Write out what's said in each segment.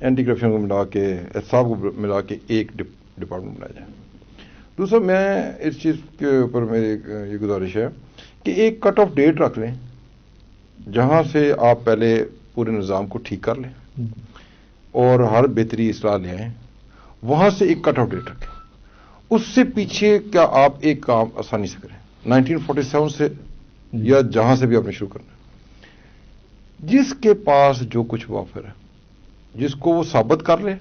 Anti corruption کو ملا کے احتساب کو ملا کے ایک ڈپارٹمنٹ بنایا جائے. دوسرا میں اس چیز کے اوپر میری یہ گزارش ہے کہ ایک کٹ آف ڈیٹ رکھ لیں جہاں سے آپ پہلے پورے نظام کو ٹھیک کر لیں اور ہر بہتری اصلاح لے آئیں, وہاں سے ایک کٹ آف ڈیٹ رکھیں. اس سے پیچھے کیا آپ ایک کام آسانی سے کریں 1947 سے یا جہاں سے بھی آپ نے شروع کرنا ہے. جس کے پاس جو کچھ وافر ہے, جس کو وہ ثابت کر لے,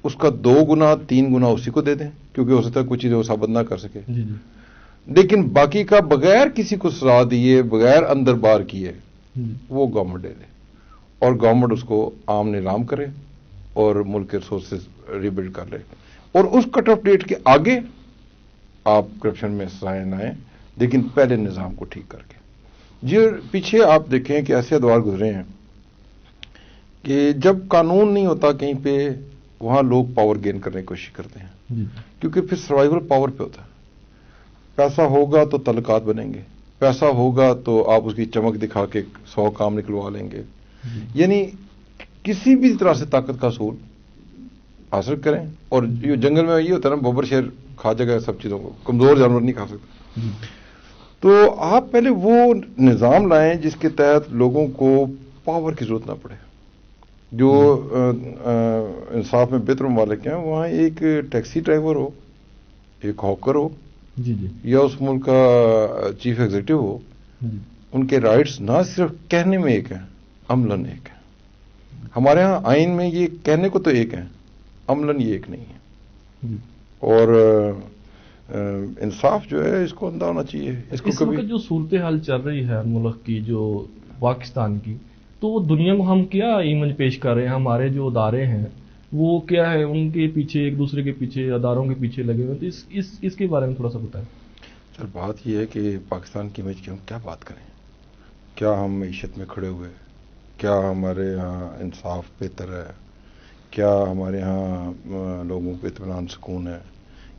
اس کا 2 گنا 3 گنا اسی کو دے دیں, کیونکہ ہو سکتا ہے کچھ چیزیں وہ ثابت نہ کر سکے. لیکن باقی کا بغیر کسی کو سزا دیے, بغیر اندر بار کیے, وہ گورنمنٹ دے دے اور گورنمنٹ اس کو عام نظام کرے اور ملک کے ریسورسز ریبلڈ کر لے. اور اس کٹ آف ڈیٹ کے آگے آپ کرپشن میں سزائیں نہ آئیں, لیکن پہلے نظام کو ٹھیک کر کے. جی پیچھے آپ دیکھیں کہ ایسے ادوار گزرے ہیں کہ جب قانون نہیں ہوتا کہیں پہ, وہاں لوگ پاور گین کرنے کی کوشش کرتے ہیں, کیونکہ پھر سروائیول پاور پہ ہوتا ہے. پیسہ ہوگا تو تعلقات بنیں گے, پیسہ ہوگا تو آپ اس کی چمک دکھا کے 100 کام نکلوا لیں گے. یعنی کسی بھی طرح سے طاقت کا اصول حاصل کریں. اور یہ جنگل میں یہ ہوتا ہے نا, ببر شیر کھا جائے گا سب چیزوں کو, کمزور جانور نہیں کھا سکتا. تو آپ پہلے وہ نظام لائیں جس کے تحت لوگوں کو پاور کی ضرورت نہ پڑے. جو انصاف میں بہتر ممالک ہیں وہاں ایک ٹیکسی ڈرائیور ہو, ایک ہاکر ہو, یا اس ملک کا چیف ایگزیکٹو ہو, ان کے رائٹس نہ صرف کہنے میں ایک ہیں, عملاً ایک ہیں. ہمارے ہاں آئین میں یہ کہنے کو تو ایک ہیں, عملاً یہ ایک نہیں ہے. اور انصاف جو ہے اس کو اندھا ہونا چاہیے. اس کو کبھی جو صورتحال چل رہی ہے ملک کی, جو پاکستان کی, تو وہ دنیا کو ہم کیا ایمج پیش کر رہے ہیں. ہمارے جو ادارے ہیں وہ کیا ہے, ان کے پیچھے ایک دوسرے کے پیچھے, اداروں کے پیچھے لگے ہوئے. تو اس کے بارے میں تھوڑا سا بتائیں. سر بات یہ ہے کہ پاکستان کی امیج کی ہم کیا بات کریں. کیا ہم معیشت میں کھڑے ہوئے, کیا ہمارے ہاں انصاف بہتر ہے, کیا ہمارے ہاں لوگوں کو اطمینان سکون ہے,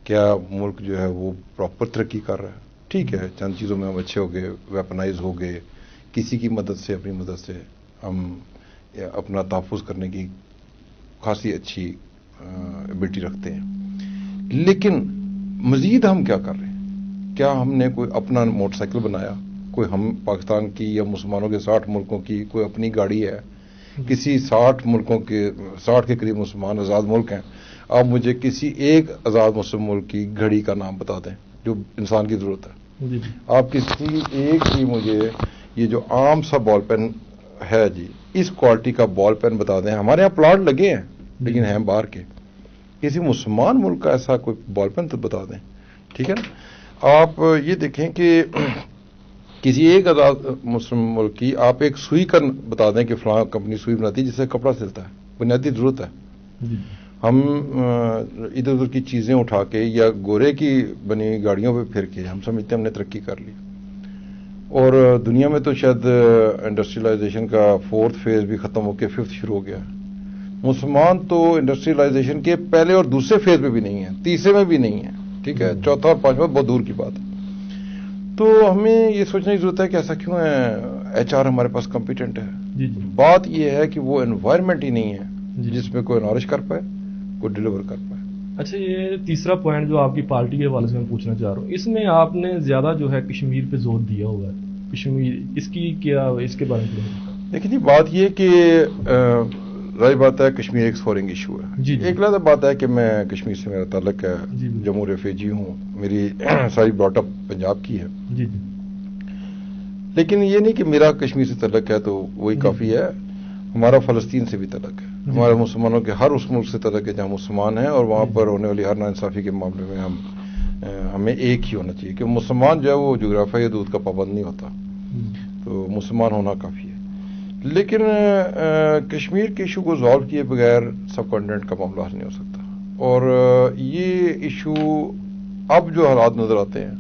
کیا ملک جو ہے وہ پراپر ترقی کر رہا ہے. ٹھیک ہے, چند چیزوں میں ہم اچھے ہو گئے, ویپنائز ہو گئے, کسی کی مدد سے, اپنی مدد سے ہم اپنا تحفظ کرنے کی خاصی اچھی ایبلٹی رکھتے ہیں. لیکن مزید ہم کیا کر رہے ہیں؟ کیا ہم نے کوئی اپنا موٹر سائیکل بنایا؟ کوئی ہم پاکستان کی یا مسلمانوں کے 60 ملکوں کی کوئی اپنی گاڑی ہے؟ کسی 60 ملکوں کے 60 کے قریب مسلمان آزاد ملک ہیں. آپ مجھے کسی ایک آزاد مسلم ملک کی گھڑی کا نام بتا دیں جو انسان کی ضرورت ہے. آپ کسی ایک کی مجھے یہ جو عام سا بال پین ہے جی, اس کوالٹی کا بال پین بتا دیں. ہمارے یہاں پلاٹ لگے ہیں لیکن ہیں باہر کے. کسی مسلمان ملک کا ایسا کوئی بال پین تو بتا دیں. ٹھیک ہے نا. آپ یہ دیکھیں کہ کسی ایک آزاد مسلم ملک کی آپ ایک سوئی کا بتا دیں کہ فلاں کمپنی سوئی بناتی ہے جس سے کپڑا سلتا ہے, بنیادی ضرورت ہے. ہم ادھر ادھر کی چیزیں اٹھا کے یا گورے کی بنی ہوئی گاڑیوں پہ پھر کے ہم سمجھتے ہیں ہم نے ترقی کر لی. اور دنیا میں تو شاید انڈسٹریلائزیشن کا 4تھ فیز بھی ختم ہو کے 5th شروع ہو گیا. مسلمان تو انڈسٹریلائزیشن کے پہلے اور دوسرے فیز میں بھی نہیں ہیں, تیسرے میں بھی نہیں ہیں. ٹھیک ہے, چوتھا اور پانچواں بہت دور کی بات ہے. تو ہمیں یہ سوچنے کی ضرورت ہے کہ ایسا کیوں ہے. ایچ آر ہمارے پاس کمپیٹنٹ ہے. بات یہ ہے کہ وہ انوائرمنٹ ہی نہیں ہے جس میں کوئی نالج کر پائے, کوئی ڈیلیور کر پائے. اچھا, یہ تیسرا پوائنٹ جو آپ کی پارٹی کے حوالے سے میں پوچھنا چاہ رہا ہوں, اس میں آپ نے زیادہ جو ہے کشمیر پہ زور دیا ہوا ہے. کشمیر اس کی کیا, اس کے بارے میں لیکن یہ بات یہ کہ ظاہر بات ہے کشمیر ایک فورنگ ایشو ہے. ایک لازم بات ہے کہ میں کشمیر سے میرا تعلق ہے, جموں ریفیجی ہوں, میری ساری براٹ اپ پنجاب کی ہے. لیکن یہ نہیں کہ میرا کشمیر سے تعلق ہے تو وہی کافی ہے. ہمارا فلسطین سے بھی تعلق ہے, ہمارے مسلمانوں کے ہر اس ملک سے تعلق ہے جہاں مسلمان ہیں, اور وہاں پر ہونے والی ہر ناانصافی کے معاملے میں ہمیں ایک ہی ہونا چاہیے کہ مسلمان جو ہے وہ جغرافیائی حدود کا پابند نہیں ہوتا, تو مسلمان ہونا کافی ہے. لیکن کشمیر کے ایشو کو سالو کیے بغیر سب کانٹیننٹ کا معاملہ حل نہیں ہو سکتا. اور یہ ایشو اب جو حالات نظر آتے ہیں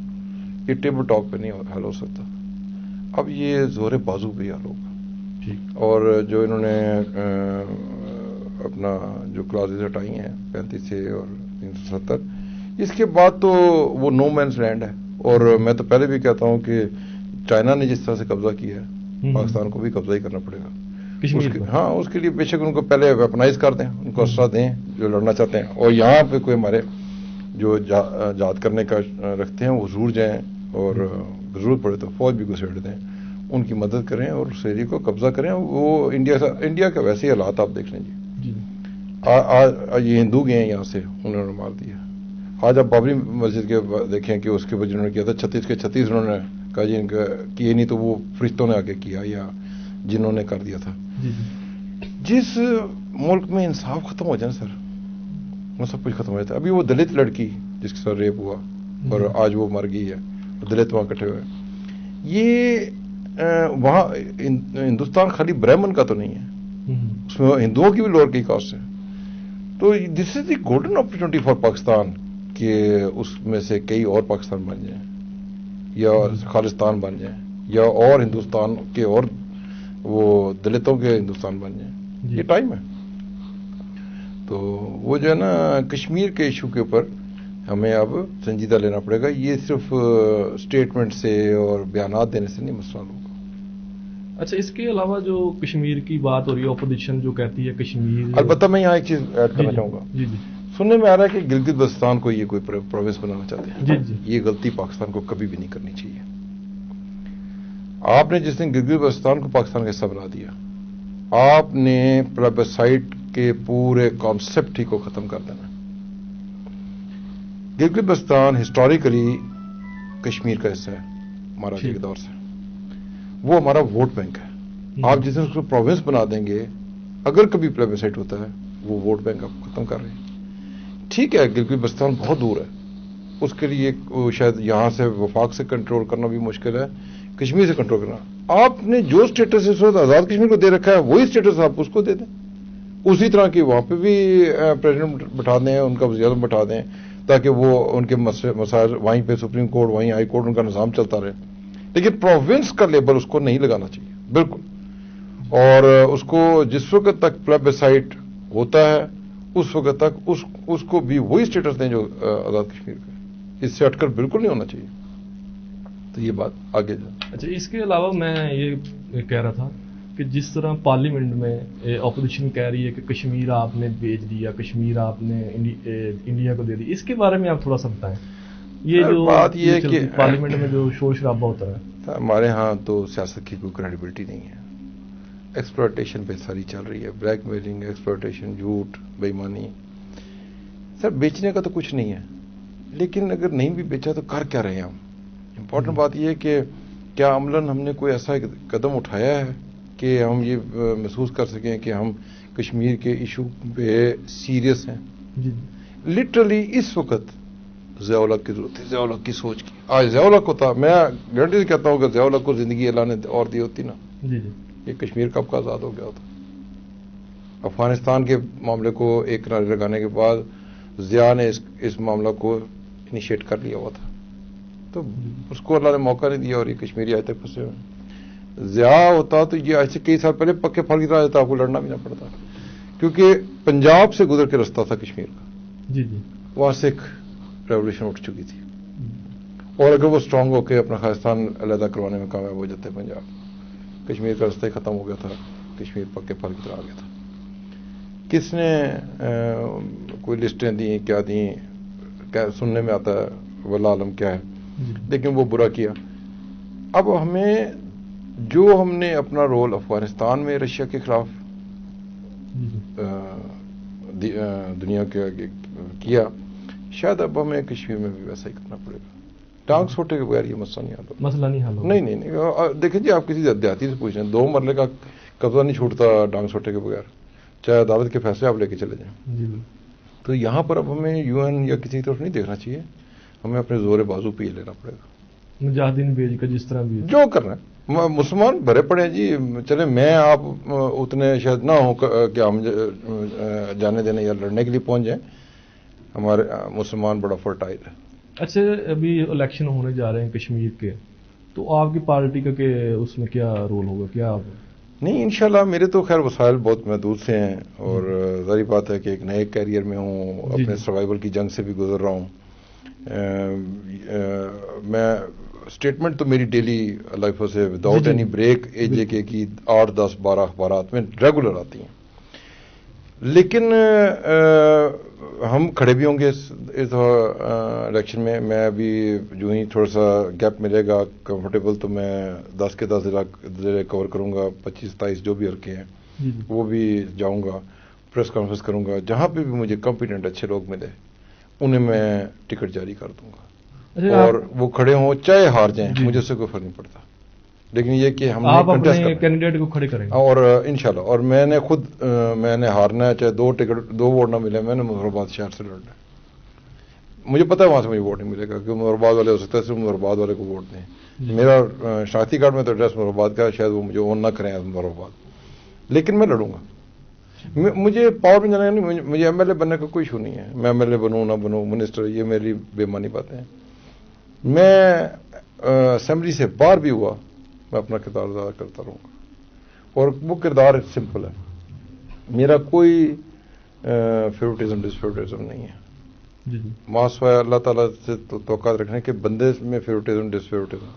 یہ ٹیبل ٹاک پہ نہیں حل ہو سکتا. اب یہ زور بازو پہ حل ہوگا. اور جو انہوں نے اپنا جو کلازز ہٹائی ہیں 35 سے اور 370, اس کے بعد تو وہ نو مینس لینڈ ہے. اور میں تو پہلے بھی کہتا ہوں کہ چائنا نے جس طرح سے قبضہ کیا ہے پاکستان کو بھی قبضہ ہی کرنا پڑے گا. کشمیر پر؟ ہاں اس کے لیے بے شک ان کو پہلے ویپنائز کر دیں، ان کو اسلحہ دیں جو لڑنا چاہتے ہیں، اور یہاں پہ کوئی ہمارے جو جہاد کرنے کا رکھتے ہیں وہ ضرور جائیں، اور ضرورت پڑے تو فوج بھی گھسیٹ دیں، ان کی مدد کریں اور اس ایریے کو قبضہ کریں. وہ انڈیا کا ویسے ہی حالات آپ دیکھ لیں جی. آج یہ ہندو گئے ہیں یہاں سے، انہوں نے مار دیا. آج آپ بابری مسجد کے دیکھیں کہ اس کے بعد جنہوں نے کیا تھا 36 انہوں نے کہا جی ان کا کیے نہیں تو وہ فرشتوں نے آگے کیا یا جنہوں نے کر دیا تھا. جس ملک میں انصاف ختم ہو جائے سر، وہ سب کچھ ختم ہو جاتا ہے. ابھی وہ دلت لڑکی جس کے ساتھ ریپ ہوا اور آج وہ مر گئی ہے، دلت وہاں کٹھے ہوئے. یہ وہاں ہندوستان خالی برہمن کا تو نہیں ہے، اس میں ہندوؤں کی بھی لوور کی کاسٹ ہے. تو دس از دی گولڈن اپرچونٹی فار پاکستان کہ اس میں سے کئی اور پاکستان بن جائیں یا خالستان بن جائیں یا اور ہندوستان کے اور وہ دلتوں کے ہندوستان بن جائیں. یہ ٹائم ہے. تو وہ جو ہے نا کشمیر کے ایشو کے اوپر ہمیں اب سنجیدہ لینا پڑے گا. یہ صرف اسٹیٹمنٹ سے اور بیانات دینے سے نہیں مسئلہ ہوگا. اچھا، اس کے علاوہ جو کشمیر کی بات ہو رہی ہے، اپوزیشن جو کہتی ہے کشمیر، البتہ میں یہاں ایک چیز ایڈ کرنا چاہوں گا. جی جی. سننے میں آ رہا ہے کہ گلگت بلتستان کو یہ کوئی پروونس بنانا چاہتے ہیں. جی جی. یہ غلطی پاکستان کو کبھی بھی نہیں کرنی چاہیے. آپ نے جس دن گلگت بلتستان کو پاکستان کا حصہ بنا دیا، آپ نے پلابیسائٹ کے پورے کانسیپٹ ہی کو ختم کر دینا. گلگت بلتستان ہسٹوریکلی کشمیر کا حصہ ہے مہاراجہ کے دور سے. وہ ہمارا ووٹ بینک ہے. آپ جس دن اس کو پروونس بنا دیں گے، اگر کبھی پلابیسائٹ ہوتا ہے، وہ ووٹ بینک آپ ختم کر رہے ہیں. ٹھیک ہے گلگت بلتستان بہت دور ہے، اس کے لیے شاید یہاں سے وفاق سے کنٹرول کرنا بھی مشکل ہے، کشمیر سے کنٹرول کرنا. آپ نے جو اسٹیٹس اس وقت آزاد کشمیر کو دے رکھا ہے وہی اسٹیٹس آپ اس کو دے دیں. اسی طرح کی وہاں پہ بھی پریزیڈنٹ بٹھا دیں، ان کا وزیر اعظم بٹھا دیں، تاکہ وہ ان کے مسائل وہیں پہ سپریم کورٹ، وہیں ہائی کورٹ، ان کا نظام چلتا رہے. لیکن پروونس کا لیبل اس کو نہیں لگانا چاہیے بالکل. اور اس کو جس وقت تک پلابیسائٹ ہوتا ہے اس وقت تک اس کو بھی وہی اسٹیٹس دیں جو آزاد کشمیر کا. اس سے ہٹ کر بالکل نہیں ہونا چاہیے. تو یہ بات آگے جائے. اچھا، اس کے علاوہ میں یہ کہہ رہا تھا کہ جس طرح پارلیمنٹ میں اپوزیشن کہہ رہی ہے کہ کشمیر آپ نے بیچ دیا، کشمیر آپ نے انڈیا کو دے دی، اس کے بارے میں آپ تھوڑا سا بتائیں. یہ جو بات یہ ہے کہ پارلیمنٹ میں جو شور شرابہ ہوتا ہے، ہمارے ہاں تو سیاست کی کوئی کریڈیبلٹی نہیں ہے. ایکسپلوٹیشن پہ ساری چل رہی ہے، بلیک میلنگ، ایکسپلوٹیشن، جھوٹ، بے ایمانی. سر بیچنے کا تو کچھ نہیں ہے، لیکن اگر نہیں بھی بیچا تو کر کیا رہے ہیں ہم. امپورٹنٹ بات یہ ہے کہ کیا عملاً ہم نے کوئی ایسا قدم اٹھایا ہے کہ ہم یہ محسوس کر سکیں کہ ہم کشمیر کے ایشو پہ سیریس ہیں. لٹرلی اس وقت ضیاء الحق کی ضرورت ہے، ضیاء الحق کی سوچ کی. آج ضیاء الحق ہوتا، میں گارنٹی سے کہتا ہوں کہ ضیاء الحق کو زندگی اللہ نے اور دی ہوتی نا، یہ کشمیر کب کا آزاد ہو گیا ہوتا. افغانستان کے معاملے کو ایک کنارے لگانے کے بعد ضیاء نے اس معاملہ کو انیشیٹ کر لیا ہوا تھا، تو اس کو اللہ نے موقع نہیں دیا اور یہ کشمیری آج تک پھنسے ہوئے ہیں. ضیاء ہوتا تو یہ آج سے کئی سال پہلے پکے پھل کی طرح جاتا، آپ کو لڑنا بھی نہ پڑتا، کیونکہ پنجاب سے گزر کے رستہ تھا کشمیر کا. جی جی. وہاں سکھ ریولیوشن اٹھ چکی تھی، اور اگر وہ اسٹرانگ ہو کے اپنا خالستان علیحدہ کروانے میں کامیاب ہو جاتے پنجاب، کشمیر کا رستہ ہی ختم ہو گیا تھا، کشمیر پکے پھل کی طرح آ گیا تھا. کس نے کوئی لسٹیں دیں، کیا دیں، کیا سننے میں آتا ہے، واللہ عالم کیا ہے، لیکن وہ برا کیا. اب ہمیں جو ہم نے اپنا رول افغانستان میں رشیا کے خلاف دنیا کے آگے کیا، شاید اب ہمیں کشمیر میں بھی ویسا ہی کرنا پڑے گا. ٹانگ سوٹے کے بغیر یہ مسئلہ نہیں حل ہوگا. مسئلہ نہیں حل ہوگا. نہیں. دیکھیں جی، آپ کسی دیہاتی سے پوچھ رہے ہیں، 2 مرلے کا قبضہ نہیں چھوٹتا ٹانگ سوٹے کے بغیر، چاہے عدالت کے فیصلے آپ لے کے چلے جائیں. جی. تو یہاں پر اب ہمیں یو این یا کسی طرف نہیں دیکھنا چاہیے، ہمیں اپنے زور بازو پہ یہ لینا پڑے گا. مجاہدین بھیج کر جس طرح بھی جو کرنا ہے، مسلمان بھرے پڑے ہیں جی. چلے میں آپ اتنے شاید نہ ہوں کہ ہم جانے دینے یا لڑنے کے لیے پہنچ جائیں، ہمارے مسلمان بڑا فرٹائل ہے. اچھا، ابھی الیکشن ہونے جا رہے ہیں کشمیر کے، تو آپ کی پارٹی کا کہ اس میں کیا رول ہوگا؟ کیا آپ نہیں، انشاءاللہ میرے تو خیر وسائل بہت محدود سے ہیں، اور ظاہری بات ہے کہ ایک نئے کیریئر میں ہوں، اپنے سروائیول کی جنگ سے بھی گزر رہا ہوں، میں اسٹیٹمنٹ تو میری ڈیلی لائف سے وداؤٹ اینی بریک AJK کی 8 10 12 اخبارات میں ریگولر آتی ہیں. لیکن ہم کھڑے بھی ہوں گے اس الیکشن میں. میں ابھی جو ہی تھوڑا سا گیپ ملے گا کمفرٹیبل تو میں 10 کے 10 ضلع کور کروں گا. 25 27 جو بھی حلقے ہیں وہ بھی جاؤں گا, پریس کانفرنس کروں گا. جہاں پہ بھی مجھے کمپیٹنٹ اچھے لوگ ملے انہیں میں ٹکٹ جاری کر دوں گا, اور وہ کھڑے ہوں چاہے ہار جائیں, مجھے اس سے کوئی فرق نہیں پڑتا. لیکن یہ کہ ہم آپ اپنے کینڈیڈیٹ کو کھڑے کریں گے اور انشاءاللہ. اور میں نے خود میں نے ہارنا ہے, چاہے 2 ووٹ نہ ملے, میں نے مظفرآباد شہر سے لڑنا ہے. مجھے پتا ہے وہاں سے مجھے ووٹ نہیں ملے گا, کیونکہ مظفرآباد والے ہو سکتا ہے صرف مظفرآباد والے کو ووٹ دیں. میرا شناختی کارڈ میں تو ایڈریس مظفرآباد کا, شاید وہ مجھے اون نہ کریں مظفرآباد, لیکن میں لڑوں گا. مجھے پاور میں جانا نہیں, مجھے MLA بننے کا کوئی ایشو نہیں ہے. میں MLA بنوں نہ بنوں, منسٹر, یہ میری بے معنی باتیں ہیں. میں اسمبلی سے باہر بھی ہوا, میں اپنا کردار ادا کرتا رہوں گا. اور وہ کردار سمپل ہے, میرا کوئی فیوریٹزم ڈسفیوریٹزم نہیں ہے. ماسوائے اللہ تعالیٰ سے توقعات رکھنے کے بندے میں فیوریٹزم ڈسفیوریٹزم.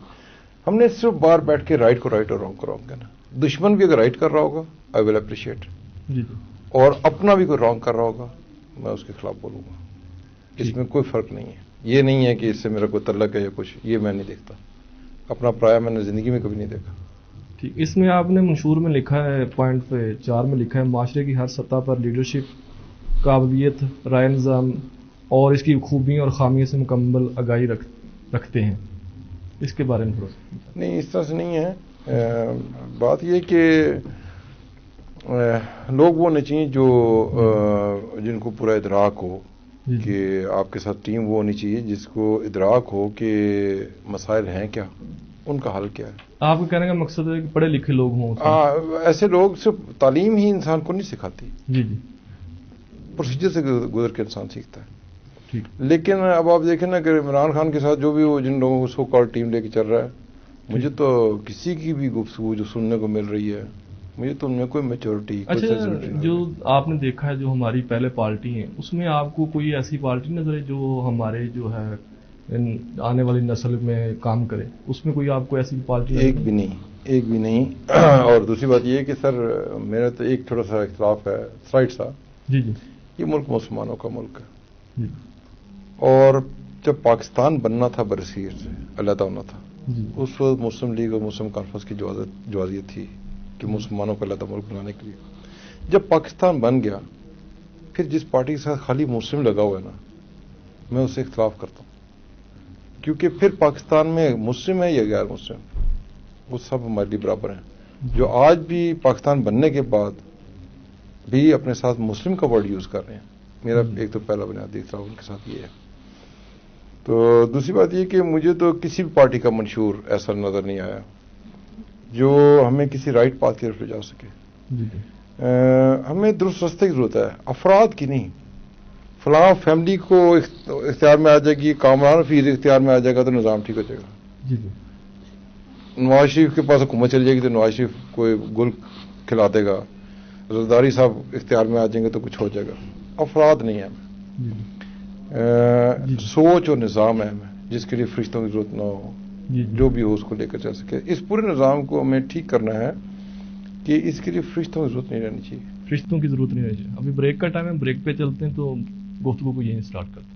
ہم نے صرف باہر بیٹھ کے رائٹ کو رائٹ اور رانگ کو رانگ کہنا. دشمن بھی اگر رائٹ کر رہا ہوگا آئی ول اپریشیٹ, اور اپنا بھی کوئی رانگ کر رہا ہوگا میں اس کے خلاف بولوں گا. اس میں کوئی فرق نہیں ہے. یہ نہیں ہے کہ اس سے میرا کوئی تعلق ہے یا کچھ, یہ میں نہیں دیکھتا. اپنا پرایا میں نے زندگی میں کبھی نہیں دیکھا. ٹھیک, اس میں آپ نے منشور میں لکھا ہے, پوائنٹ پہ 4 میں لکھا ہے, معاشرے کی ہر سطح پر لیڈرشپ, قابلیت, رائے نظام اور اس کی خوبیوں اور خامیوں سے مکمل آگاہی رکھتے ہیں. اس کے بارے میں تھوڑا نہیں, اس طرح سے نہیں ہے. بات یہ کہ لوگ وہ ہونے چاہیے جو جن کو پورا ادراک ہو کہ آپ کے ساتھ ٹیم وہ ہونی چاہیے جس کو ادراک ہو کہ مسائل ہیں کیا, ان کا حل کیا ہے. آپ کا کہنے کا مقصد ہے کہ پڑھے لکھے لوگ ہوں. ایسے لوگ صرف تعلیم ہی انسان کو نہیں سکھاتی, جی پروسیجر سے گزر کے انسان سیکھتا ہے. لیکن اب آپ دیکھیں نا کہ عمران خان کے ساتھ جو بھی وہ جن لوگوں کو سو کال ٹیم لے کے چل رہا ہے, مجھے تو کسی کی بھی گفتگو جو سننے کو مل رہی ہے, مجھے تو ان میں کوئی میچورٹی. اچھا, جو آپ نے دیکھا ہے جو ہماری پہلے پارٹی ہیں, اس میں آپ کو کوئی ایسی پارٹی نظر ہے جو ہمارے جو ہے آنے والی نسل میں کام کرے؟ اس میں کوئی آپ کو ایسی پارٹی؟ ایک بھی نہیں. اور دوسری بات یہ کہ سر میرا تو ایک تھوڑا سا اختلاف ہے سائٹ سا. جی یہ ملک مسلمانوں کا ملک ہے, اور جب پاکستان بننا تھا برصغیر سے علیحدہ ہونا تھا, اس وقت مسلم لیگ اور مسلم کانفرنس کی جوازیت تھی کہ مسلمانوں کو علیحدہ ملک بنانے کے لیے. جب پاکستان بن گیا, پھر جس پارٹی کے ساتھ خالی مسلم لگا ہوا ہے نا, میں اس سے اختلاف کرتا ہوں. کیونکہ پھر پاکستان میں مسلم ہے یا غیر مسلم, وہ سب ہمارے لیے برابر ہیں. جو آج بھی پاکستان بننے کے بعد بھی اپنے ساتھ مسلم کا ورڈ یوز کر رہے ہیں, میرا ایک تو پہلا بنیادی اختلاف ان کے ساتھ یہ ہے. تو دوسری بات یہ کہ مجھے تو کسی بھی پارٹی کا منشور ایسا نظر نہیں آیا جو ہمیں کسی رائٹ پاتھ کی طرف لے جا سکے. ہمیں درست راستے کی ضرورت ہے, افراد کی نہیں. فلاں فیملی کو اختیار میں آ جائے گی, کامران فیض اختیار میں آ جائے گا تو نظام ٹھیک ہو جائے گا. نواز شریف کے پاس حکومت چل جائے گی تو نواز شریف کوئی گل کھلا دے گا, زرداری صاحب اختیار میں آ جائیں گے تو کچھ ہو جائے گا. افراد نہیں ہے, سوچ اور نظام ہے جس کے لیے فرشتوں کی ضرورت نہ ہو, جو بھی ہو اس کو لے کر چل سکے. اس پورے نظام کو ہمیں ٹھیک کرنا ہے کہ اس کے لیے فرشتوں کی ضرورت نہیں رہنی چاہیے. فرشتوں کی ضرورت نہیں رہنی چاہیے. ابھی بریک کا ٹائم ہے, بریک پہ چلتے ہیں تو گفتگو کو یہیں سٹارٹ کرتے ہیں.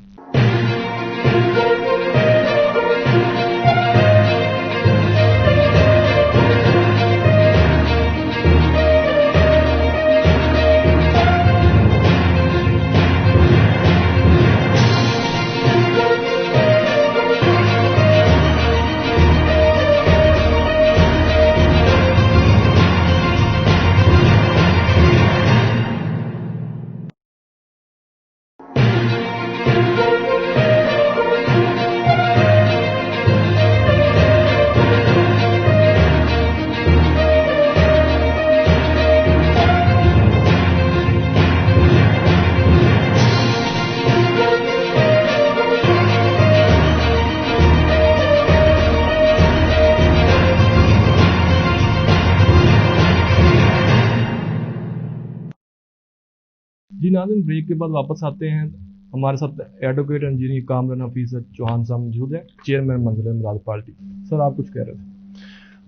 جی ناظرین, بریک کے بعد واپس آتے ہیں. ہمارے ساتھ ایڈوکیٹ انجینئر کامران حفیظ چوہان صاحب موجود ہیں, چیئرمین منزل امراض پارٹی. سر آپ کچھ کہہ رہے تھے؟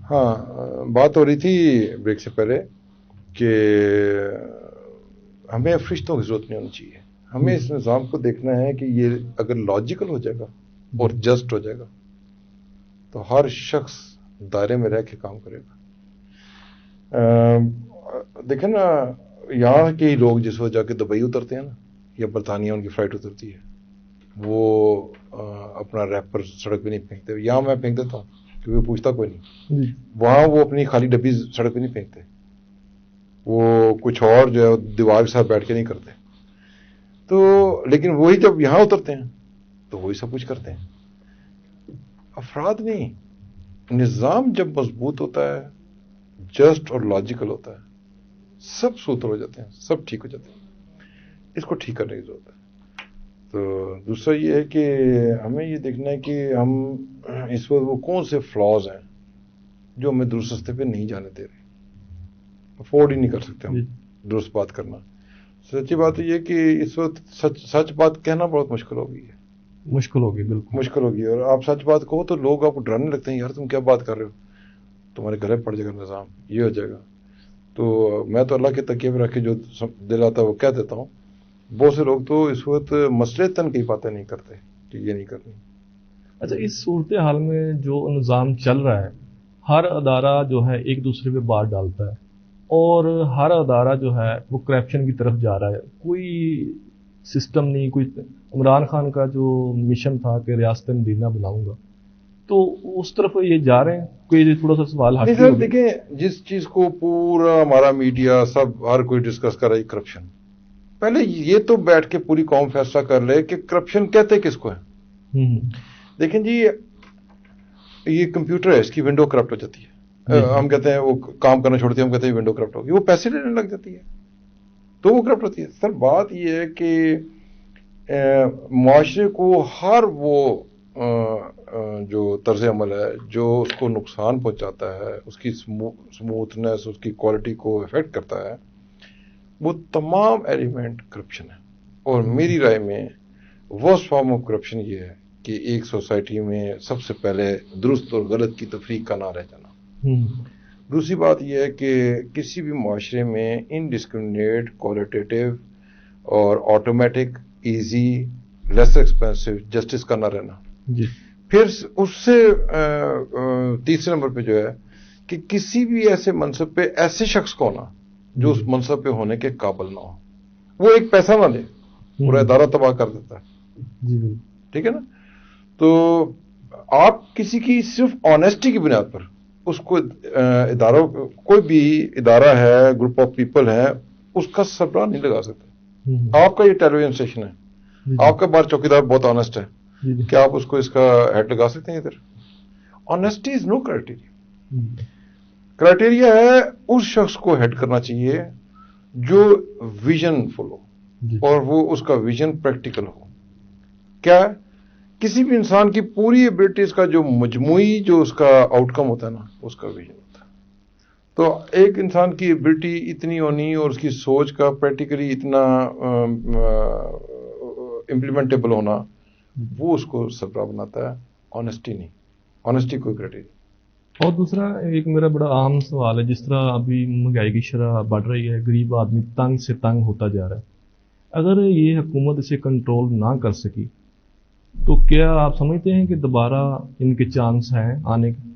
ہاں, بات ہو رہی تھی بریک سے پہلے کہ ہمیں فرشتوں کی ضرورت نہیں ہونی چاہیے. ہمیں اس نظام کو دیکھنا ہے کہ یہ اگر لاجیکل ہو جائے گا اور جسٹ ہو جائے گا تو ہر شخص دائرے میں رہ کے کام کرے گا. دیکھیں نا, یہاں کے لوگ جس وقت جا کے دبئی اترتے ہیں نا, یا برطانیہ ان کی فلائٹ اترتی ہے, وہ اپنا ریپر سڑک پہ نہیں پھینکتے. یہاں میں پھینک دیتا ہوں کیونکہ پوچھتا کوئی نہیں. وہاں وہ اپنی خالی ڈبی سڑک پہ نہیں پھینکتے, وہ کچھ اور جو ہے دیوار کے ساتھ بیٹھ کے نہیں کرتے. تو لیکن وہی جب یہاں اترتے ہیں تو وہی سب کچھ کرتے ہیں. افراد نہیں, نظام جب مضبوط ہوتا ہے, جسٹ اور لاجیکل ہوتا ہے, سب سوتر ہو جاتے ہیں, سب ٹھیک ہو جاتے ہیں. اس کو ٹھیک کرنے کی ضرورت ہے. تو دوسرا یہ ہے کہ ہمیں یہ دیکھنا ہے کہ ہم اس وقت وہ کون سے فلاز ہیں جو ہمیں درست راستے پہ نہیں جانے دے رہے. افورڈ ہی نہیں کر سکتے ہم درست بات کرنا. سچی بات یہ ہے کہ اس وقت سچ بات کہنا بہت مشکل ہو گئی ہے. مشکل ہوگی, بالکل مشکل ہوگی. اور آپ سچ بات کہو تو لوگ آپ کو ڈرانے لگتے ہیں, یار تم کیا بات کر رہے ہو, تمہارے گلے پڑ جائے گا نظام, یہ ہو جائے گا. تو میں تو اللہ کے تکیے میں رکھ کے جو دل آتا ہے وہ کہہ دیتا ہوں. بہت سے لوگ تو اس وقت مسئلے تن کی باتیں نہیں کرتے کہ یہ نہیں کرنی. اچھا, اس صورتحال میں جو نظام چل رہا ہے, ہر ادارہ جو ہے ایک دوسرے پہ بات ڈالتا ہے اور ہر ادارہ جو ہے وہ کرپشن کی طرف جا رہا ہے. کوئی سسٹم نہیں. کوئی عمران خان کا جو مشن تھا کہ ریاست مدینہ بناؤں گا, تو اس طرف یہ جا رہے ہیں. کوئی تھوڑا سا سوال نہیں سر, دیکھیں جس چیز کو پورا ہمارا میڈیا سب ہر کوئی ڈسکس کر رہا ہے, کرپشن. پہلے یہ تو بیٹھ کے پوری قوم فیصلہ کر لے کہ کرپشن کہتے کس کو ہے. دیکھیں جی, یہ کمپیوٹر ہے, اس کی ونڈو کرپٹ ہو جاتی ہے. ہم کہتے ہیں وہ کام کرنا چھوڑتی ہے, ہم کہتے ہیں ونڈو کرپٹ ہوگی. وہ پیسے لینے لگ جاتی ہے تو وہ کرپٹ ہوتی ہے. سر بات یہ ہے کہ معاشرے کو ہر وہ جو طرز عمل ہے جو اس کو نقصان پہنچاتا ہے, اس کی سموتھنس, اس کی کوالٹی کو افیکٹ کرتا ہے, وہ تمام ایلیمنٹ کرپشن ہے. اور میری رائے میں ورسٹ فارم آف کرپشن یہ ہے کہ ایک سوسائٹی میں سب سے پہلے درست اور غلط کی تفریق کا نہ رہ جانا. دوسری بات یہ ہے کہ کسی بھی معاشرے میں انڈسکریمنیٹ, کوالٹیٹیو اور automatic, easy, less expensive justice کا نہ رہنا. پھر اس سے تیسرے نمبر پہ جو ہے کہ کسی بھی ایسے منصب پہ ایسے شخص کو ہونا جو اس منصب پہ ہونے کے قابل نہ ہو. وہ ایک پیسہ نہ دے, پورا ادارہ تباہ کر دیتا ہے. ٹھیک ہے نا. تو آپ کسی کی صرف آنیسٹی کی بنیاد پر اس کو اداروں, کوئی بھی ادارہ ہے, گروپ آف پیپل ہے, اس کا سربراہ نہیں لگا سکتے. آپ کا یہ ٹیلی ویژن اسٹیشن ہے, آپ کا بار چوکیدار بہت آنیسٹ ہے, کیا آپ اس کو اس کا ہیڈ لگا سکتے ہیں ادھر؟ آنیسٹی از نو کرائٹیریا. کرائٹیریا ہے اس شخص کو ہیڈ کرنا چاہیے جو ویژن فل ہو, اور وہ اس کا ویژن پریکٹیکل ہو. کیا کسی بھی انسان کی پوری ایبلٹیز کا جو مجموعی جو اس کا آؤٹ کم ہوتا ہے نا, اس کا ویژن ہوتا ہے. تو ایک انسان کی ایبلٹی اتنی ہونی اور اس کی سوچ کا پریکٹیکلی اتنا امپلیمنٹیبل ہونا, وہ اس کو سربراہ بناتا ہے, آنیسٹی نہیں. آنیسٹی کوئی کرائٹیریا. اور دوسرا ایک میرا بڑا عام سوال ہے, جس طرح ابھی مہنگائی کی شرح بڑھ رہی ہے, غریب آدمی تنگ سے تنگ ہوتا جا رہا ہے, اگر یہ حکومت اسے کنٹرول نہ کر سکی تو کیا آپ سمجھتے ہیں کہ دوبارہ ان کے چانس ہیں آنے کے؟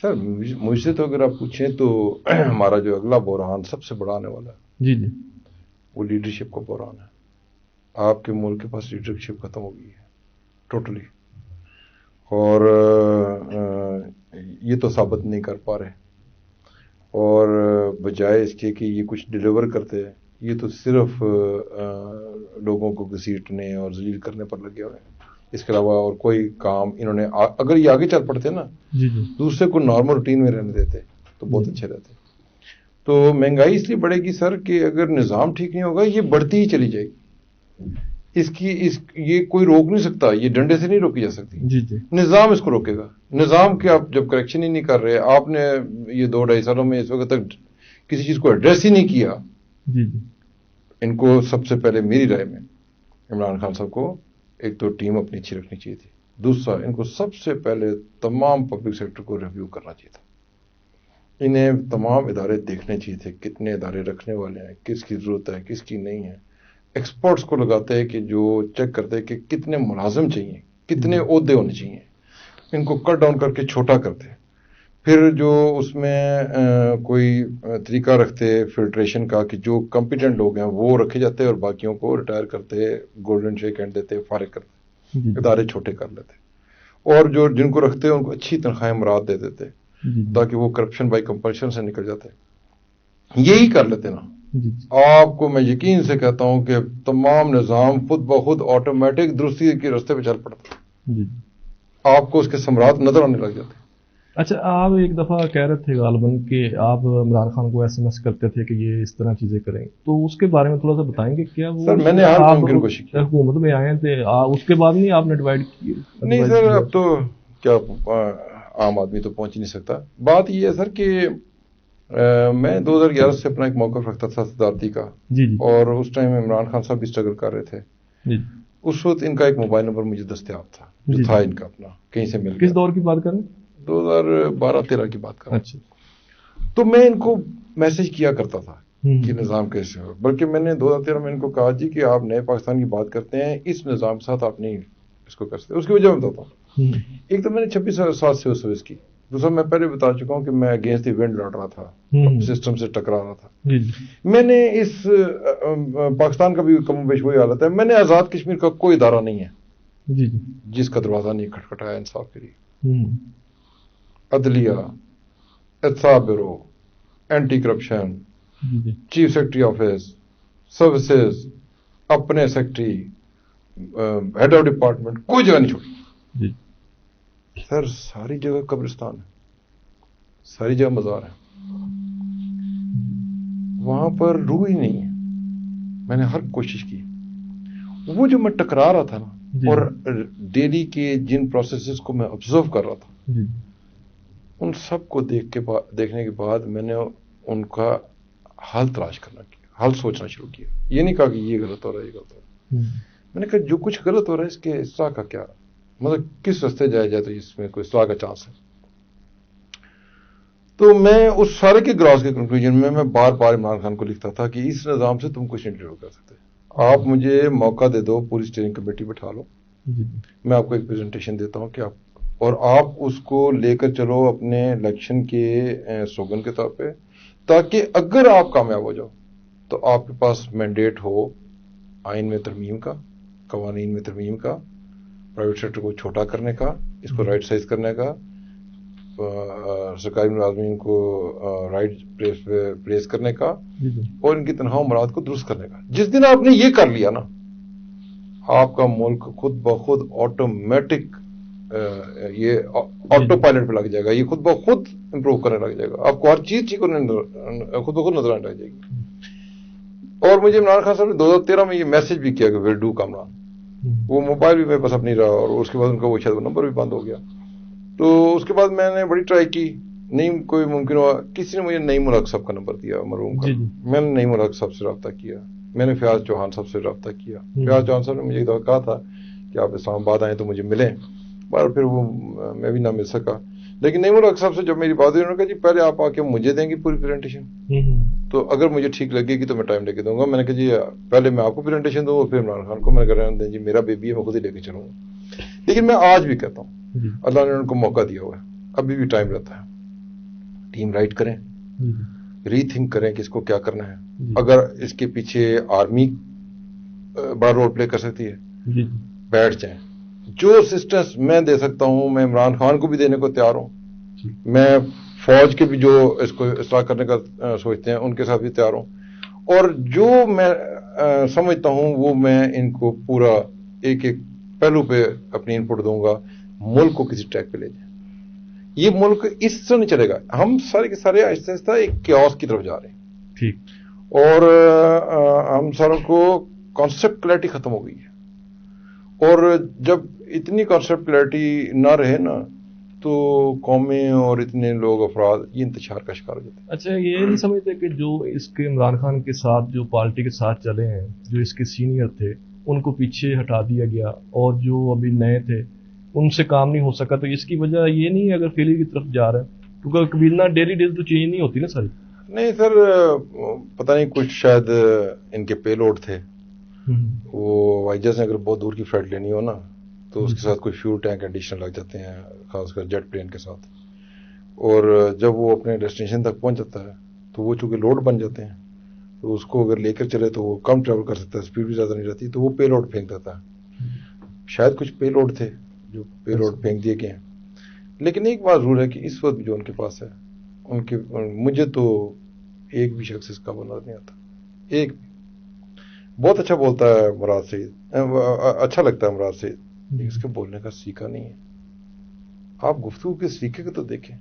سر مجھ سے تو اگر آپ پوچھیں تو ہمارا جو اگلا بحران سب سے بڑا آنے والا ہے, جی وہ لیڈرشپ کا بحران ہے. آپ کے ملک کے پاس لیڈرشپ ختم ہو گئی ہے ٹوٹلی, اور یہ تو ثابت نہیں کر پا رہے. اور بجائے اس کے کہ یہ کچھ ڈیلیور کرتے ہیں, یہ تو صرف لوگوں کو گھسیٹنے اور ذلیل کرنے پر لگے ہوئے ہیں. اس کے علاوہ اور کوئی کام انہوں نے, اگر یہ آگے چل پڑتے نا, دوسرے کو نارمل روٹین میں رہنے دیتے تو بہت اچھے رہتے. تو مہنگائی اس لیے بڑھے گی سر کہ اگر نظام ٹھیک نہیں ہوگا یہ بڑھتی ہی چلی جائے گی. یہ کوئی روک نہیں سکتا, یہ ڈنڈے سے نہیں روکی جا سکتی. نظام اس کو روکے گا. نظام کے آپ جب کریکشن ہی نہیں کر رہے, آپ نے یہ 2-2.5 سالوں میں اس وقت تک کسی چیز کو ایڈریس ہی نہیں کیا. ان کو سب سے پہلے میری رائے میں عمران خان صاحب کو ایک تو ٹیم اپنی اچھی رکھنی چاہیے تھی، دوسرا ان کو سب سے پہلے تمام پبلک سیکٹر کو ریویو کرنا چاہیے تھا. انہیں تمام ادارے دیکھنے چاہیے تھے، کتنے ادارے رکھنے والے ہیں، کس کی ضرورت ہے، کس کی نہیں ہے. ایکسپرٹس کو لگاتے ہیں کہ جو چیک کرتے ہیں کہ کتنے ملازم چاہیے، کتنے عہدے ہونے چاہیے، ان کو کٹ ڈاؤن کر کے چھوٹا کرتے. پھر جو اس میں کوئی طریقہ رکھتے فلٹریشن کا کہ جو کمپیٹنٹ لوگ ہیں وہ رکھے جاتے اور باقیوں کو ریٹائر کرتے، گولڈن شیک ہینڈ دیتے، فارغ کرتے، ادارے چھوٹے کر لیتے. اور جو جن کو رکھتے ان کو اچھی تنخواہیں مراد دے دیتے تاکہ وہ کرپشن بائی کمپلشن سے نکل جاتے. یہی کر لیتے نا. آپ کو میں یقین سے کہتا ہوں کہ تمام نظام خود بخود آٹومیٹک درستی کے راستے پہ چل پڑتا. آپ کو اس کے ثمرات نظر آنے لگ جاتے. اچھا، آپ ایک دفعہ کہہ رہے تھے غالباً کہ آپ عمران خان کو ایس ایم ایس کرتے تھے کہ یہ اس طرح چیزیں کریں، تو اس کے بارے میں تھوڑا سا بتائیں گے. کیا وہ سر میں نے ہر ممکن کوشش کی. حکومت میں آئے تھے اس کے بعد نہیں آپ نے ڈیوائڈ کی؟ نہیں سر، اب تو کیا عام آدمی تو پہنچ ہی نہیں سکتا. بات یہ ہے سر کہ میں 2011 سے اپنا ایک موقف رکھتا تھا صدارتی کا. اور اس ٹائم عمران خان صاحب بھی اسٹرگل کر رہے تھے. اس وقت ان کا ایک موبائل نمبر مجھے دستیاب تھا جو تھا ان کا اپنا، کہیں سے مل گیا. کس دور کی بات کر رہے ہیں؟ 2012-13 کی بات کر رہا ہوں. تو میں ان کو میسج کیا کرتا تھا کہ نظام کیسے ہو. بلکہ میں نے 2013 میں ان کو کہا جی کہ آپ نئے پاکستان کی بات کرتے ہیں، اس نظام کے ساتھ آپ نہیں اس کو کر سکتے. اس کی وجہ میں بتاتا ہوں. ایک تو میں نے 26 سال سے سروس کی. دوسرا میں پہلے بتا چکا ہوں کہ میں اگینسٹ دی ونڈ لڑ رہا تھا، سسٹم سے ٹکرا رہا تھا. میں نے اس پاکستان کا بھی کم و بیش وہی حالت ہے. میں نے آزاد کشمیر کا کوئی ادارہ نہیں ہے جس کا دروازہ نہیں کھٹکھٹایا انصاف کے لیے. عدلیہ، احتساب bureau, anti corruption, chief secretary office, services, اپنے سیکرٹری، ہیڈ آف ڈپارٹمنٹ، کوئی جگہ نہیں چھوڑی. سر ساری جگہ قبرستان ہے، ساری جگہ مزار ہے، وہاں پر روح ہی نہیں ہے. میں نے ہر کوشش کی. وہ جو میں ٹکرا رہا تھا نا، اور ڈیلی کے جن پروسیسز کو میں آبزرو کر رہا تھا، ان سب کو دیکھنے کے بعد میں نے ان کا حل تلاش کرنا کیا، حل سوچنا شروع کیا. یہ نہیں کہا کہ یہ غلط ہو رہا ہے، یہ غلط ہو رہا ہے. میں نے کہا جو کچھ غلط ہو رہا ہے اس کے اصلاح کا کیا، مطلب کس راستے جایا جائے تو اس میں کوئی اصلاح کا چانس ہے. تو میں اس سارے کے گراس کے کنکلوژن میں بار بار عمران خان کو لکھتا تھا کہ اس نظام سے تم کچھ نہیں ڈیول کر سکتے. آپ مجھے موقع دے دو، پوری اسٹیئرنگ کمیٹی بٹھا لو، میں آپ کو ایک پریزنٹیشن دیتا ہوں کہ آپ اس کو لے کر چلو اپنے الیکشن کے سلوگن کے طور پہ، تاکہ اگر آپ کامیاب ہو جاؤ تو آپ کے پاس مینڈیٹ ہو آئین میں ترمیم کا، قوانین میں ترمیم کا، پرائیویٹ سیکٹر کو چھوٹا کرنے کا، اس کو رائٹ سائز کرنے کا، سرکاری ملازمین کو رائٹ پلیس کرنے کا، اور ان کی تنخواہ مراد کو درست کرنے کا. جس دن آپ نے یہ کر لیا نا، آپ کا ملک خود بخود آٹومیٹک یہ آٹو پائلٹ پہ لگ جائے گا. یہ خود بخود امپروو کرنے لگ جائے گا. آپ کو ہر چیز خود بخود نظر آنے لگ جائے گی. اور مجھے عمران خان صاحب نے 2013 میں یہ میسج بھی کیا کہ ول ڈو کامران. وہ موبائل بھی میرے پاس اب نہیں رہا، اور اس کے بعد ان کا وہ شاید نمبر بھی بند ہو گیا. تو اس کے بعد میں نے بڑی ٹرائی کی، نہیں کوئی ممکن ہوا. کسی نے مجھے نعیم الحق صاحب کا نمبر دیا مرحوم کا. میں نے نعیم الحق صاحب سے رابطہ کیا. میں نے فیاض چوہان صاحب سے رابطہ کیا. فیاض چوہان صاحب نے مجھے ایک دفعہ کہا تھا کہ آپ اسلام آباد آئیں تو مجھے ملیں، اور پھر وہ میں بھی نہ مل سکا. لیکن نعیم الحق صاحب سے جب میری بات ہوئی، انہوں نے کہا جی پہلے آپ آ کے مجھے دیں گی پوری پریزنٹیشن، تو اگر مجھے ٹھیک لگے گی تو میں ٹائم لے کے دوں گا. میں نے کہا جی پہلے میں آپ کو پریزنٹیشن دوں گا، پھر عمران خان کو. میں نے کہا رہنے دیں جی، میرا بیبی ہے، میں خود ہی لے کے چلوں گا. لیکن میں آج بھی کہتا ہوں اللہ نے ان کو موقع دیا ہوا ہے، ابھی بھی ٹائم رہتا ہے. ٹیم رائٹ کریں، ری تھنک کریں کہ اس کو کیا کرنا ہے. اگر اس کے پیچھے آرمی بڑا رول پلے کر سکتی ہے، بیٹھ جائیں. جو اسسٹنس میں دے سکتا ہوں میں عمران خان کو بھی دینے کو تیار ہوں. میں فوج کے بھی جو اس کو اصلاح کرنے کا سوچتے ہیں ان کے ساتھ بھی تیار ہوں. اور جو میں سمجھتا ہوں وہ میں ان کو پورا ایک ایک پہلو پہ اپنی ان پٹ دوں گا. ملک کو کسی ٹریک پہ لے جائیں. یہ ملک اس سے نہیں چلے گا. ہم سارے کے سارے آہستہ آہستہ ایک کیوس کی طرف جا رہے ہیں. ٹھیک. اور ہم ساروں کو کانسیپٹ کلیئرٹی ختم ہو گئی ہے. اور جب اتنی کانسیپٹ کلیئرٹی نہ رہے نا تو قومیں اور اتنے لوگ افراد یہ انتشار کا شکار ہو جاتے ہیں. اچھا، یہ نہیں سمجھتے کہ جو اس کے عمران خان کے ساتھ جو پارٹی کے ساتھ چلے ہیں، جو اس کے سینئر تھے، ان کو پیچھے ہٹا دیا گیا اور جو ابھی نئے تھے ان سے کام نہیں ہو سکا، تو اس کی وجہ یہ نہیں ہے اگر فیلئر کی طرف جا رہا ہے؟ کیونکہ قبیلہ ڈیلی ڈیلی تو چینج نہیں ہوتی نا ساری. نہیں سر، پتہ نہیں کچھ شاید ان کے پے لوڈ تھے. وہ وائجر سے اگر بہت دور کی فلائٹ لینی ہو نا تو اس کے ساتھ کوئی فیول ٹینک ایڈیشنل لگ جاتے ہیں، خاص کر جیٹ پلین کے ساتھ. اور جب وہ اپنے ڈیسٹینیشن تک پہنچ جاتا ہے تو وہ چونکہ لوڈ بن جاتے ہیں تو اس کو اگر لے کر چلے تو وہ کم ٹریول کر سکتا ہے، اسپیڈ بھی زیادہ نہیں رہتی، تو وہ پے لوڈ پھینک دیتا ہے. شاید کچھ پے لوڈ تھے جو پے لوڈ پھینک دیے گئے ہیں. لیکن ایک بات ضرور ہے کہ اس وقت جو ان کے پاس ہے، ان کے مجھے تو ایک بھی شخص اس کا بنا نہیں آتا. ایک بھی بہت اچھا بولتا ہے مراد سعید، اچھا لگتا ہے مراد سعید، لیکن اس کے بولنے کا سلیقہ نہیں ہے. آپ گفتگو کے سلیقے کو تو دیکھیں.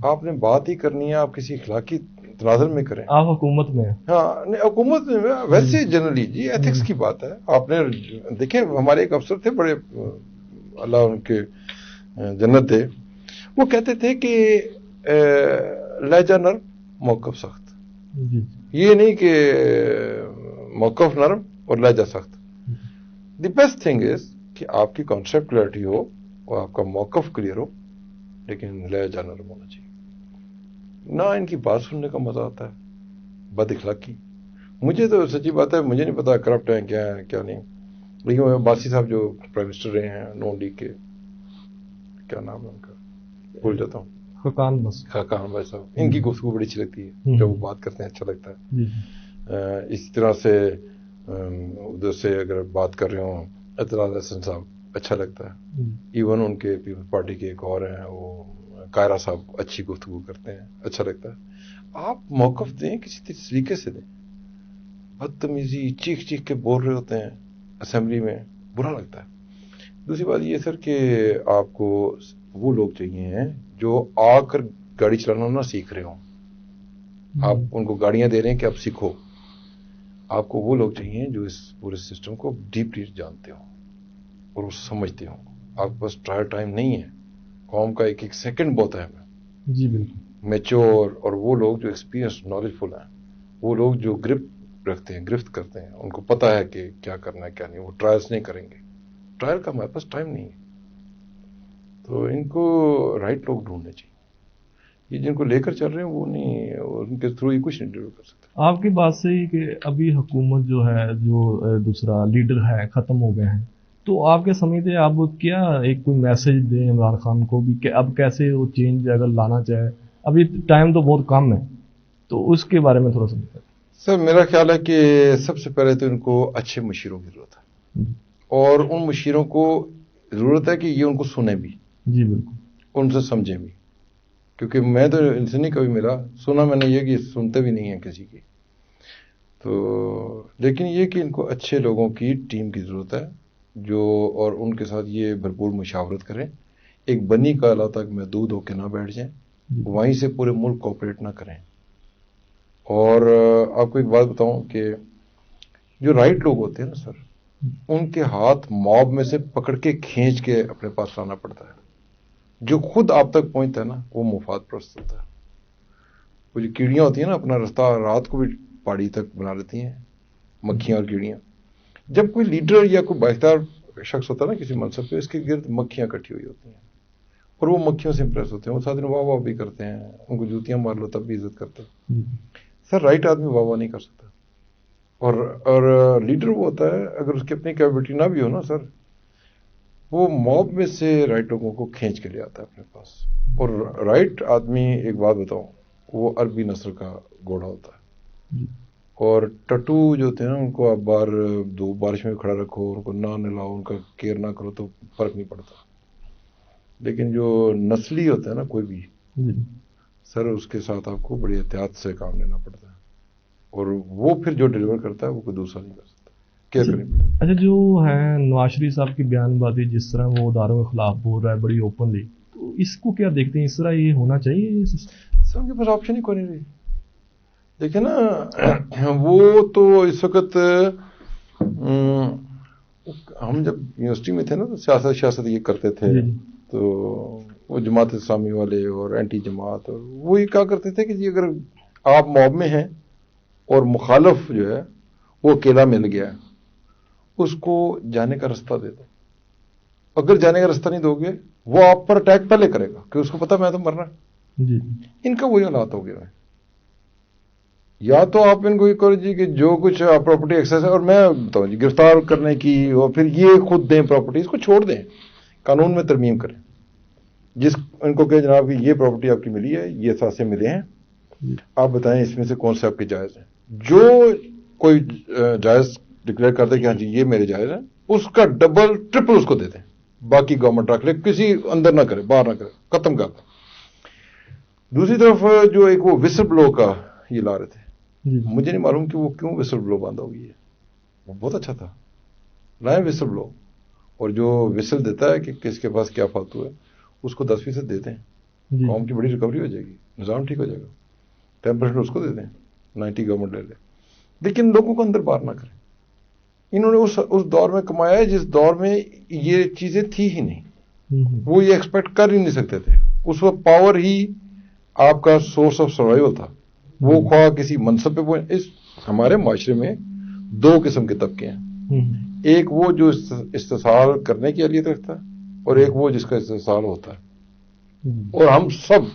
آپ نے بات ہی کرنی ہے، آپ کسی اخلاقی تناظر میں کریں. آپ حکومت میں، ہاں نہیں حکومت میں ویسے جنرلی جی ایتھکس کی بات ہے. آپ نے دیکھیں ہمارے ایک افسر تھے بڑے، اللہ ان کے جنت دے، وہ کہتے تھے کہ لہجہ نرم موقف سخت. یہ نہیں کہ موقف نرم اور لہجہ سخت. دی بیسٹ تھنگ از کہ آپ کی کانسیپٹ کلیئرٹی ہو اور آپ کا موقف کلیئر ہو، لیکن لہجہ نرم ہونا چاہیے. نہ ان کی بات سننے کا مزہ آتا ہے، بد اخلاقی. مجھے تو سچی بات ہے، مجھے نہیں پتا کرپٹ ہیں کیا ہے کیا نہیں، لیکن باسی صاحب جو پرائم منسٹر رہے ہیں نون لیگ کے، کیا نام ہے ان کا بھول جاتا ہوں، خاقان بھائی صاحب، ان کی گفتگو بڑی اچھی لگتی ہے، جب وہ بات کرتے ہیں اچھا لگتا ہے. اسی طرح سے ادھر سے اگر بات کر رہے ہوں اطلاع حسن صاحب، اچھا لگتا ہے. ایون ان کے پیپلز پارٹی کے ایک اور ہیں وہ قائرہ صاحب، اچھی گفتگو کرتے ہیں، اچھا لگتا ہے. آپ موقف دیں، کسی طریقے سے دیں. بدتمیزی چیخ چیخ کے بول رہے ہوتے ہیں اسمبلی میں، برا لگتا ہے. دوسری بات یہ سر کہ آپ کو وہ لوگ چاہیے ہیں جو آ کر گاڑی چلانا نہ سیکھ رہے ہوں. آپ ان کو گاڑیاں دے رہے ہیں کہ آپ سیکھو. آپ کو وہ لوگ چاہیے جو اس پورے سسٹم کو ڈیپلی جانتے ہوں اور وہ سمجھتے ہوں. آپ کے پاس ٹائم نہیں ہے. قوم کا ایک ایک سیکنڈ بہت اہم ہے. جی بالکل. میچور اور وہ لوگ جو ایکسپیرینس نالج فل ہیں، وہ لوگ جو گرپ رکھتے ہیں، گرفت کرتے ہیں، ان کو پتہ ہے کہ کیا کرنا ہے کیا نہیں. وہ ٹرائلس نہیں کریں گے. ٹرائل کا ہمارے پاس ٹائم نہیں ہے. تو ان کو رائٹ لوگ ڈھونڈنے چاہیے. یہ جن کو لے کر چل رہے ہیں وہ نہیں، ان کے تھرو یہ کچھ نہیں ڈیول کر سکتے. آپ کی بات صحیح کہ ابھی حکومت جو ہے، جو دوسرا لیڈر ہے، ختم ہو گئے ہیں، تو آپ کے سمجھتے آپ کیا ایک کوئی میسج دیں عمران خان کو بھی کہ اب کیسے وہ چینج اگر لانا چاہے؟ ابھی ٹائم تو بہت کم ہے، تو اس کے بارے میں تھوڑا سا بتائیں. سر میرا خیال ہے کہ سب سے پہلے تو ان کو اچھے مشیروں کی ضرورت ہے، اور ان مشیروں کو ضرورت ہے کہ یہ ان کو سنیں بھی. جی بالکل. ان سے سمجھیں بھی، کیونکہ میں تو ان سے نہیں کبھی ملا، سنا میں نے یہ کہ سنتے بھی نہیں ہیں کسی کی. تو لیکن یہ کہ ان کو اچھے لوگوں کی ٹیم کی ضرورت ہے جو، اور ان کے ساتھ یہ بھرپور مشاورت کریں. ایک بنی کا آلہ تک محدود ہو کے نہ بیٹھ جائیں، وہیں سے پورے ملک کوآپریٹ نہ کریں. اور آپ کو ایک بات بتاؤں کہ جو رائٹ لوگ ہوتے ہیں نا سر، ان کے ہاتھ موب میں سے پکڑ کے کھینچ کے اپنے پاس لانا پڑتا ہے. جو خود آپ تک پہنچتا ہے نا وہ مفاد پرست ہوتا ہے. وہ جو کیڑیاں ہوتی ہیں نا، اپنا رستہ رات کو بھی پہاڑی تک بنا لیتی ہیں، مکھیاں اور کیڑیاں. جب کوئی لیڈر یا کوئی بااختیار شخص ہوتا ہے نا کسی منصب پہ، اس کے گرد مکھیاں اکٹھی ہوئی ہوتی ہیں، اور وہ مکھیوں سے امپریس ہوتے ہیں. وہ ساتھ دن واہ واہ بھی کرتے ہیں، ان کو جوتیاں مار لو تب بھی عزت کرتے ہیں. سر رائٹ آدمی واہ واہ نہیں کر سکتا. اور لیڈر وہ ہوتا ہے اگر اس کی اپنی کیپیبلٹی نہ بھی ہو نا سر، وہ موب میں سے رائٹ لوگوں کو کھینچ کے لے آتا ہے اپنے پاس. اور رائٹ آدمی، ایک بات بتاؤں، وہ عربی نسل کا گھوڑا ہوتا ہے. اور ٹٹو جو ہوتے ہیں نا، ان کو آپ بارش میں کھڑا رکھو، ان کو نہ نلاؤ، ان کا کیئر نہ کرو تو فرق نہیں پڑتا. لیکن جو نسلی ہوتا ہے نا کوئی بھی سر، اس کے ساتھ آپ کو بڑی احتیاط سے کام لینا پڑتا ہے، اور وہ پھر جو ڈیلیور کرتا ہے وہ کوئی دوسرا نہیں کر سکتا. کیا کریں؟ اچھا، جو ہے نواز شریف صاحب کی بیان بازی، جس طرح وہ اداروں کے خلاف بول رہا ہے بڑی اوپنلی، تو اس کو کیا دیکھتے ہیں؟ اس طرح یہ ہونا چاہیے؟ سر ان کے پاس آپشن ہی کوئی نہیں رہی. دیکھیں نا، وہ تو اس وقت ہم جب یونیورسٹی میں تھے نا تو سیاست یہ کرتے تھے، تو وہ جماعت اسلامی والے اور اینٹی جماعت، اور وہ یہ کہا کرتے تھے کہ جی اگر آپ موب میں ہیں اور مخالف جو ہے وہ اکیلا مل گیا ہے اس کو جانے کا راستہ دے دو. اگر جانے کا راستہ نہیں دو گے وہ آپ پر اٹیک پہلے کرے گا کہ اس کو پتا میں تو مرنا. جی ان کا وہی حالات ہو گیا ہے. یا تو آپ ان کو یہ کرو جی کہ جو کچھ پراپرٹی ایکسیس ہے, اور میں بتاؤں جی گرفتار کرنے کی, اور پھر یہ خود دیں پراپرٹی, اس کو چھوڑ دیں, قانون میں ترمیم کریں. جس ان کو کہ جناب کہ یہ پراپرٹی آپ کی ملی ہے, یہ اثاثے ملے ہیں, آپ بتائیں اس میں سے کون سے آپ کے جائز ہیں. جو کوئی جائز ڈکلیئر کر دے کہ ہاں جی یہ میرے جائز ہیں, اس کا ڈبل ٹرپل اس کو دے دیں. باقی گورنمنٹ رکھ لے, کسی اندر نہ کرے, باہر نہ کرے, ختم کر دیں. دوسری طرف جو ایک وہ وسل بلو کا یہ لا رہے تھے, مجھے نہیں معلوم کہ وہ کیوں وسل بلو بند ہو گئی ہے. وہ بہت اچھا تھا, لائیں وسل بلو, اور جو وسل دیتا ہے کہ کس کے پاس کیا فالتو ہے اس کو 10% دے دیں, قوم کی بڑی ریکوری ہو جائے گی, نظام ٹھیک ہو جائے گا. 10% اس کو دے دیں, 90 گورنمنٹ لے لے. لیکن لوگوں کو اندر باہر نہ کریں. انہوں نے اس دور میں کمایا ہے جس دور میں یہ چیزیں تھی ہی نہیں. وہ یہ ایکسپیکٹ کر ہی نہیں سکتے تھے. اس وقت پاور ہی آپ کا سورس آف سروائیول تھا. وہ خواہ کسی منصب پہ. اس ہمارے معاشرے میں 2 قسم کے طبقے ہیں. ایک وہ جو استحصال کرنے کی اہلیت رکھتا ہے, اور ایک وہ جس کا استحصال ہوتا ہے. اور ہم سب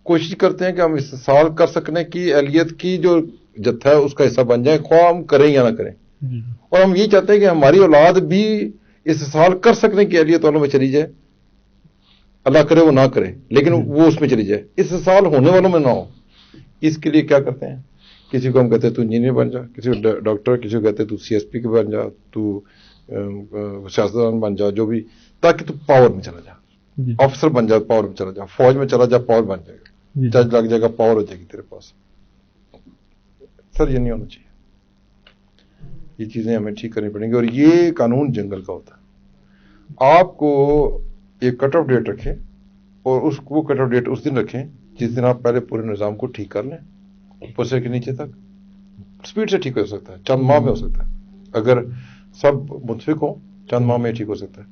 کوشش کرتے ہیں کہ ہم استحصال کر سکنے کی اہلیت کی جو جتھا ہے اس کا حصہ بن جائیں, خواہ ہم کریں یا نہ کریں. اور ہم یہ چاہتے ہیں کہ ہماری اولاد بھی استحصال کر سکنے کی اہلیت والوں میں چلی جائے. اللہ کرے وہ نہ کرے, لیکن وہ اس میں چلی جائے, استحصال ہونے والوں میں نہ ہو. اس کے لیے کیا کرتے ہیں, کسی کو ہم کہتے ہیں تو انجینئر بن جا, کسی کو ڈاکٹر, کسی کو کہتے ہیں تو CSP کے بن جا, تو سیاستدان بن جا, جو بھی, تاکہ تو پاور میں چلا جا. آفیسر بن جا, پاور میں چلا جا. فوج میں چلا جا, پاور بن جائے گا. جج لگ جائے گا, پاور ہو جائے گی تیرے پاس. سر یہ نہیں ہونا چاہیے. یہ چیزیں ہمیں ٹھیک کرنی پڑیں گی. اور یہ قانون جنگل کا ہوتا ہے. آپ کو ایک کٹ آف ڈیٹ رکھیں, اور وہ کٹ آف ڈیٹ اس دن رکھیں جس دن آپ پہلے پورے نظام کو ٹھیک کر لیں, اوپر سے کے نیچے تک. اسپیڈ سے ٹھیک ہو سکتا ہے, چند ماہ میں ہو سکتا ہے. اگر سب متفق ہوں, چند ماہ میں ٹھیک ہو سکتا ہے.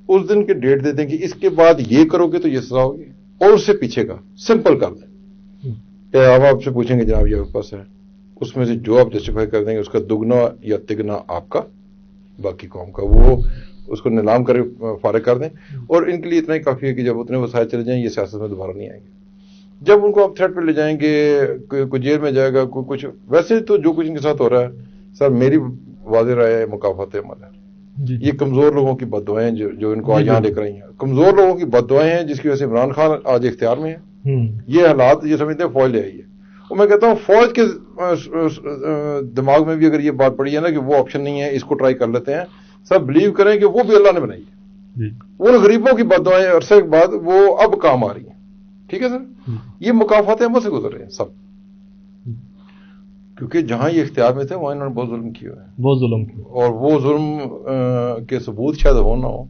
اس دن کی ڈیٹ دے دیں کہ اس کے بعد یہ کرو گے تو یہ سزا ہوگی, اور اس سے پیچھے کا سمپل کر دیں. کہ آپ سے پوچھیں گے جناب یہ آپ کے پاس ہے, اس میں سے جو آپ جسٹیفائی کر دیں گے اس کا دگنا یا تگنا آپ کا, باقی قوم کا, وہ اس کو نیلام کر فارغ کر دیں. اور ان کے لیے اتنا ہی کافی ہے کہ جب اتنے وسائل چلے جائیں یہ سیاست میں دوبارہ نہیں آئیں گے. جب ان کو آپ تھریٹ پہ لے جائیں گے, کوئی جیل میں جائے گا, کوئی کچھ, ویسے تو جو کچھ ان کے ساتھ ہو رہا ہے سر, میری واضح رائے ہے مکافات عمل ہے. یہ کمزور لوگوں کی بد دعائیں جو ان کو یہاں لے کر آئی ہیں, کمزور لوگوں کی بد دعائیں ہیں, جس کی وجہ سے عمران خان آج اختیار میں ہے. یہ حالات یہ سمجھتے ہیں فوج لے آئی ہے. اور میں کہتا ہوں فوج کے دماغ میں بھی اگر یہ بات پڑی ہے نا کہ وہ آپشن نہیں ہے, اس کو ٹرائی کر لیتے ہیں, سب بلیو کریں کہ وہ بھی اللہ نے بنائی ہے. ان غریبوں کی بد دعائیں عرصے کے بعد وہ اب کام آ رہی ہیں. ٹھیک ہے سر, یہ مکافات عمل سے گزر رہے ہیں سب, کیونکہ جہاں یہ اختیار میں تھے وہاں انہوں نے بہت ظلم کیا ہے, بہت ظلم کیا, اور وہ ظلم کے ثبوت شاید ہو نہ ہو,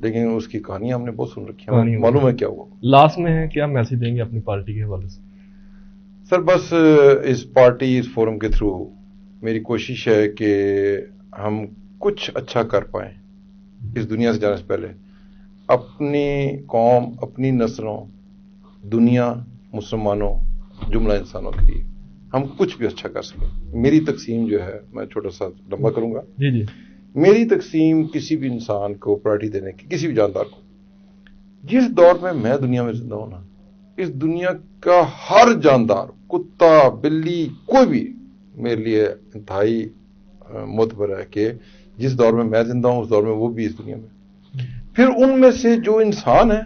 لیکن اس کی کہانیاں ہم نے بہت سن رکھی ہیں, معلوم ہے کیا ہوا. لاسٹ میں ہے کیا میسج دیں گے اپنی پارٹی کے حوالے سے؟ سر بس اس پارٹی, اس فورم کے تھرو میری کوشش ہے کہ ہم کچھ اچھا کر پائیں اس دنیا سے جانے سے پہلے, اپنی قوم, اپنی نسلوں, دنیا, مسلمانوں, جملہ انسانوں کے لیے ہم کچھ بھی اچھا کر سکیں. میری تقسیم جو ہے, میں چھوٹا سا لمبا کروں گا, جی میری تقسیم کسی بھی انسان کو پرائرٹی دینے کی, کسی بھی جاندار کو, جس دور میں دنیا میں زندہ ہونا, اس دنیا کا ہر جاندار, کتا, بلی, کوئی بھی میرے لیے انتہائی معتبر ہے کہ جس دور میں زندہ ہوں اس دور میں وہ بھی اس دنیا میں. پھر ان میں سے جو انسان ہے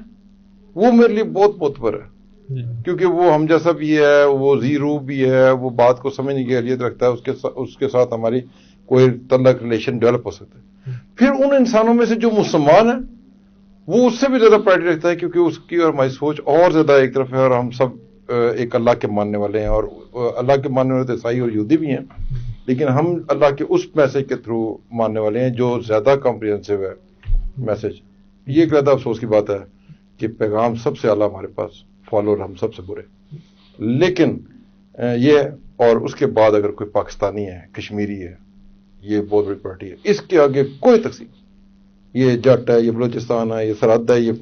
وہ میرے لیے بہت معتبر ہے, کیونکہ وہ ہم جیسا بھی ہے, وہ زیرو بھی ہے, وہ بات کو سمجھنے کی اہلیت رکھتا ہے, اس کے ساتھ ہماری کوئی تعلق ریلیشن ڈیولپ ہو سکتا ہے. پھر ان انسانوں میں سے جو مسلمان ہے وہ اس سے بھی زیادہ پرائرٹی رکھتا ہے, کیونکہ اس کی اور ہماری سوچ اور زیادہ ایک طرف ہے, اور ہم سب ایک اللہ کے ماننے والے ہیں, اور اللہ کے ماننے والے تو عیسائی اور یہودی بھی ہیں, لیکن ہم اللہ کے اس میسج کے تھرو ماننے والے ہیں جو زیادہ کمپریہنسو ہے میسج. یہ ایک زیادہ افسوس کی بات ہے کہ پیغام سب سے اعلیٰ ہمارے پاس, فالوور ہم سب سے برے, لیکن یہ, اور اس کے بعد اگر کوئی پاکستانی ہے, کشمیری ہے, یہ بہت بڑی پارٹی ہے. اس کے آگے کوئی تقسیم, یہ جٹ ہے, یہ بلوچستان ہے, یہ سرحد ہے, یہ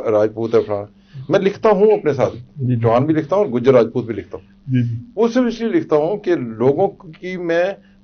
راجپوت ہے, فلاں. میں لکھتا ہوں اپنے ساتھ, جوان بھی لکھتا ہوں اور گجر راجپوت بھی لکھتا ہوں. وہ صرف اس لیے لکھتا ہوں کہ لوگوں کی میں